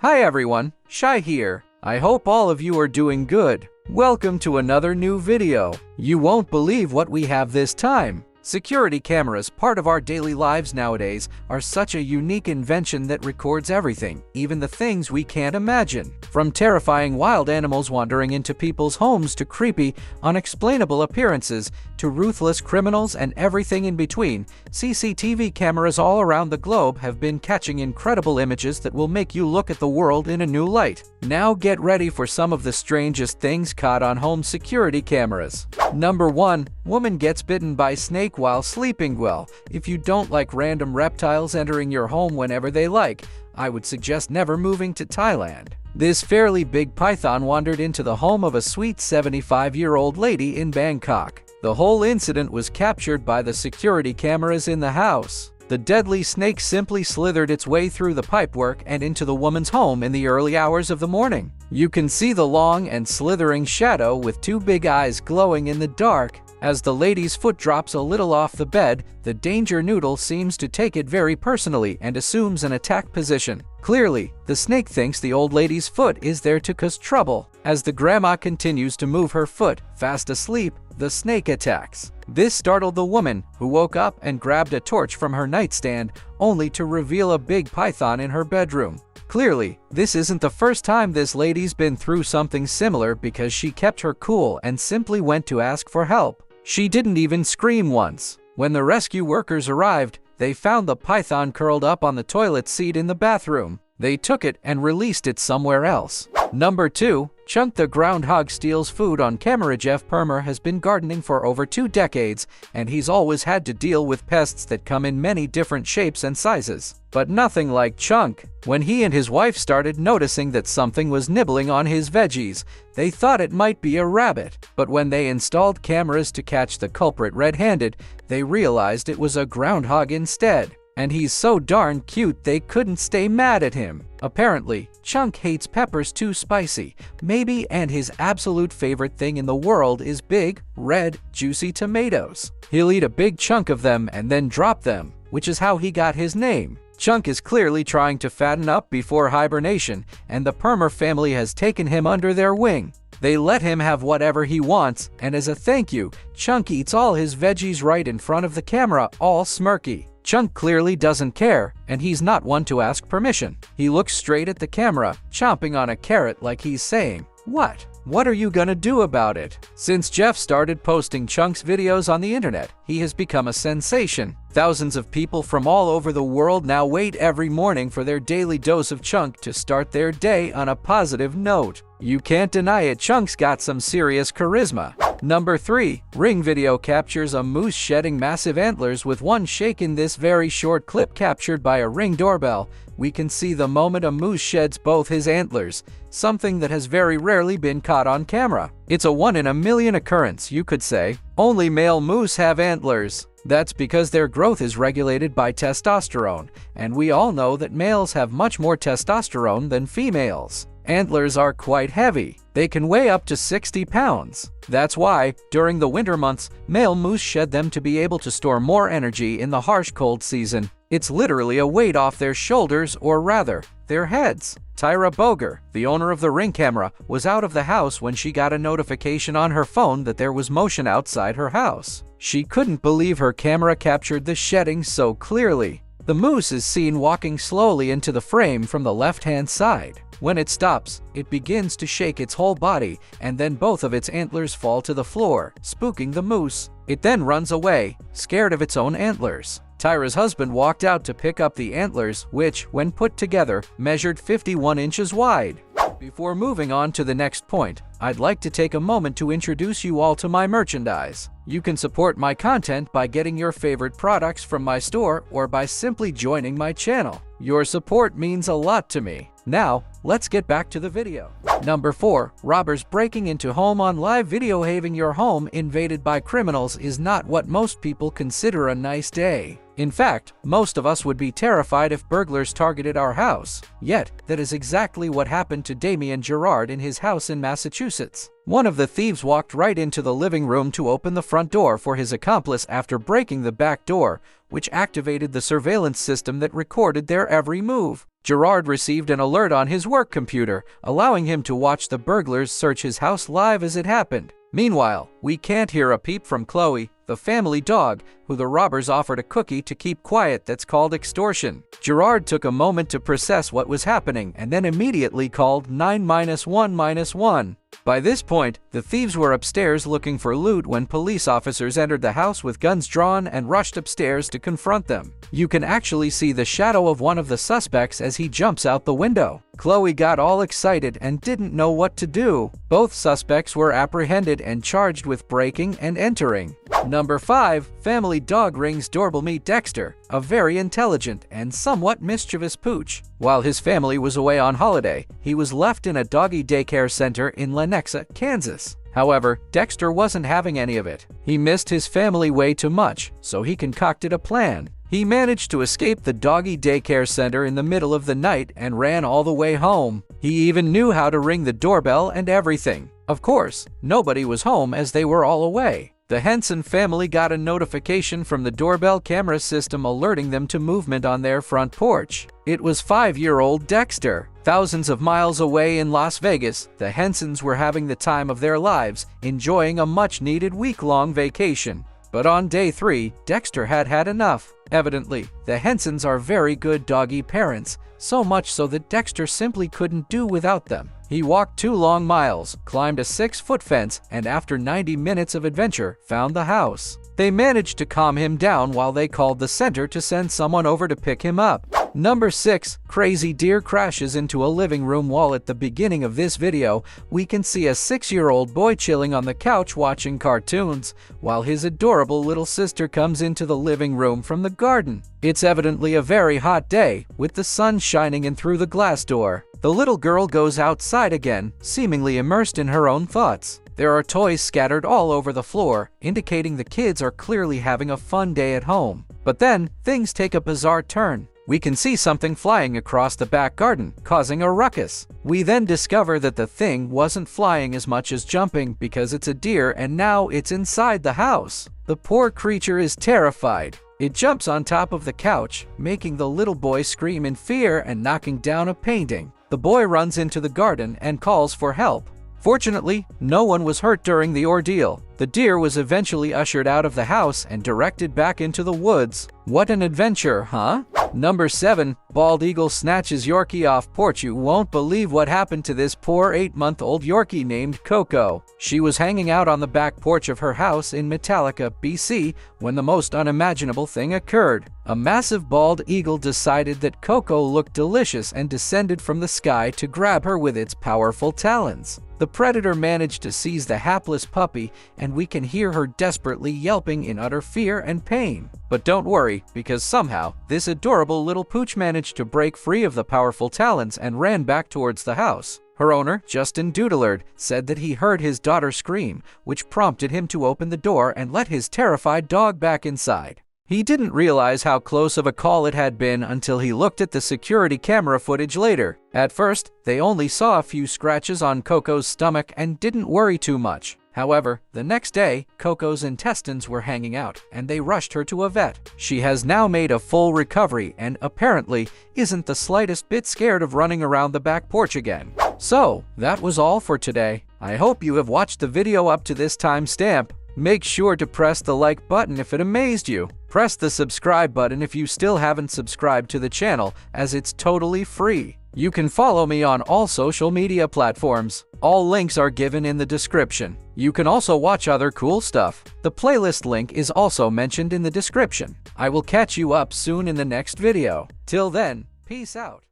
Hi everyone, Shy here. I hope all of you are doing good. Welcome to another new video. You won't believe what we have this time. Security cameras, part of our daily lives nowadays, are such a unique invention that records everything, even the things we can't imagine. From terrifying wild animals wandering into people's homes to creepy, unexplainable appearances, to ruthless criminals and everything in between, CCTV cameras all around the globe have been catching incredible images that will make you look at the world in a new light. Now get ready for some of the strangest things caught on home security cameras. Number 1. Woman gets bitten by snake while sleeping. Well, if you don't like random reptiles entering your home whenever they like, I would suggest never moving to Thailand. This fairly big python wandered into the home of a sweet 75-year-old lady in Bangkok. The whole incident was captured by the security cameras in the house. The deadly snake simply slithered its way through the pipework and into the woman's home in the early hours of the morning. You can see the long and slithering shadow with two big eyes glowing in the dark. As the lady's foot drops a little off the bed, the danger noodle seems to take it very personally and assumes an attack position. Clearly, the snake thinks the old lady's foot is there to cause trouble. As the grandma continues to move her foot, fast asleep, the snake attacks. This startled the woman, who woke up and grabbed a torch from her nightstand, only to reveal a big python in her bedroom. Clearly, this isn't the first time this lady's been through something similar, because she kept her cool and simply went to ask for help. She didn't even scream once. When the rescue workers arrived, they found the python curled up on the toilet seat in the bathroom. They took it and released it somewhere else. Number 2. Chunk the groundhog steals food on camera. Jeff Permer has been gardening for over 2 decades, and he's always had to deal with pests that come in many different shapes and sizes. But nothing like Chunk. When he and his wife started noticing that something was nibbling on his veggies, they thought it might be a rabbit. But when they installed cameras to catch the culprit red-handed, they realized it was a groundhog instead. And he's so darn cute they couldn't stay mad at him. Apparently, Chunk hates peppers too spicy, maybe, and his absolute favorite thing in the world is big, red, juicy tomatoes. He'll eat a big chunk of them and then drop them, which is how he got his name. Chunk is clearly trying to fatten up before hibernation, and the Permer family has taken him under their wing. They let him have whatever he wants, and as a thank you, Chunk eats all his veggies right in front of the camera, all smirky. Chunk clearly doesn't care, and he's not one to ask permission. He looks straight at the camera, chomping on a carrot like he's saying, "What? What are you gonna do about it?" Since Jeff started posting Chunk's videos on the internet, he has become a sensation. Thousands of people from all over the world now wait every morning for their daily dose of Chunk to start their day on a positive note. You can't deny it, Chunk's got some serious charisma. Number 3. Ring video captures a moose shedding massive antlers with one shake. In this very short clip captured by a Ring doorbell, we can see the moment a moose sheds both his antlers, something that has very rarely been caught on camera. It's a 1 in a million occurrence, you could say. Only male moose have antlers. That's because their growth is regulated by testosterone, and we all know that males have much more testosterone than females. Antlers are quite heavy. They can weigh up to 60 pounds. That's why, during the winter months, male moose shed them to be able to store more energy in the harsh cold season. It's literally a weight off their shoulders, or rather, their heads. Tyra Boger, the owner of the Ring camera, was out of the house when she got a notification on her phone that there was motion outside her house. She couldn't believe her camera captured the shedding so clearly. The moose is seen walking slowly into the frame from the left-hand side. When it stops, it begins to shake its whole body, and then both of its antlers fall to the floor, spooking the moose. It then runs away, scared of its own antlers. Tyra's husband walked out to pick up the antlers, which, when put together, measured 51 inches wide. Before moving on to the next point, I'd like to take a moment to introduce you all to my merchandise. You can support my content by getting your favorite products from my store or by simply joining my channel. Your support means a lot to me. Now, let's get back to the video. Number 4. Robbers breaking into home on live video. Having your home invaded by criminals is not what most people consider a nice day. In fact, most of us would be terrified if burglars targeted our house. Yet, that is exactly what happened to Damien Gerard in his house in Massachusetts. One of the thieves walked right into the living room to open the front door for his accomplice after breaking the back door, which activated the surveillance system that recorded their every move. Gerard received an alert on his work computer, allowing him to watch the burglars search his house live as it happened. Meanwhile, we can't hear a peep from Chloe, the family dog, who the robbers offered a cookie to keep quiet. That's called extortion. Gerard took a moment to process what was happening and then immediately called 911. By this point, the thieves were upstairs looking for loot when police officers entered the house with guns drawn and rushed upstairs to confront them. You can actually see the shadow of one of the suspects as he jumps out the window. Chloe got all excited and didn't know what to do. Both suspects were apprehended and charged with breaking and entering. Number 5. Family dog rings doorbell. Meet Dexter, a very intelligent and somewhat mischievous pooch. While his family was away on holiday, he was left in a doggy daycare center in Lenexa, Kansas. However, Dexter wasn't having any of it. He missed his family way too much, so he concocted a plan. He managed to escape the doggy daycare center in the middle of the night and ran all the way home. He even knew how to ring the doorbell and everything. Of course, nobody was home as they were all away. The Henson family got a notification from the doorbell camera system alerting them to movement on their front porch. It was 5-year-old Dexter. Thousands of miles away in Las Vegas, the Hensons were having the time of their lives, enjoying a much-needed week-long vacation. But on day 3, Dexter had had enough. Evidently, the Hensons are very good doggy parents, so much so that Dexter simply couldn't do without them. He walked 2 long miles, climbed a 6-foot fence, and after 90 minutes of adventure, found the house. They managed to calm him down while they called the center to send someone over to pick him up. Number 6. Crazy deer crashes into a living room wall. At the beginning of this video, we can see a 6-year-old boy chilling on the couch watching cartoons, while his adorable little sister comes into the living room from the garden. It's evidently a very hot day, with the sun shining in through the glass door. The little girl goes outside again, seemingly immersed in her own thoughts. There are toys scattered all over the floor, indicating the kids are clearly having a fun day at home. But then, things take a bizarre turn. We can see something flying across the back garden, causing a ruckus. We then discover that the thing wasn't flying as much as jumping because it's a deer and now it's inside the house. The poor creature is terrified. It jumps on top of the couch, making the little boy scream in fear and knocking down a painting. The boy runs into the garden and calls for help. Fortunately, no one was hurt during the ordeal. The deer was eventually ushered out of the house and directed back into the woods. What an adventure, huh? Number 7. Bald eagle snatches Yorkie off porch. You won't believe what happened to this poor 8-month-old Yorkie named Coco. She was hanging out on the back porch of her house in Metallica, BC, when the most unimaginable thing occurred. A massive bald eagle decided that Coco looked delicious and descended from the sky to grab her with its powerful talons. The predator managed to seize the hapless puppy, and we can hear her desperately yelping in utter fear and pain. But don't worry, because somehow, this adorable little pooch managed to break free of the powerful talons and ran back towards the house. Her owner, Justin Doodlerd, said that he heard his daughter scream, which prompted him to open the door and let his terrified dog back inside. He didn't realize how close of a call it had been until he looked at the security camera footage later. At first, they only saw a few scratches on Coco's stomach and didn't worry too much. However, the next day, Coco's intestines were hanging out, and they rushed her to a vet. She has now made a full recovery and apparently isn't the slightest bit scared of running around the back porch again. So, that was all for today. I hope you have watched the video up to this timestamp. Make sure to press the like button if it amazed you. Press the subscribe button if you still haven't subscribed to the channel, as it's totally free. You can follow me on all social media platforms. All links are given in the description. You can also watch other cool stuff. The playlist link is also mentioned in the description. I will catch you up soon in the next video. Till then, peace out.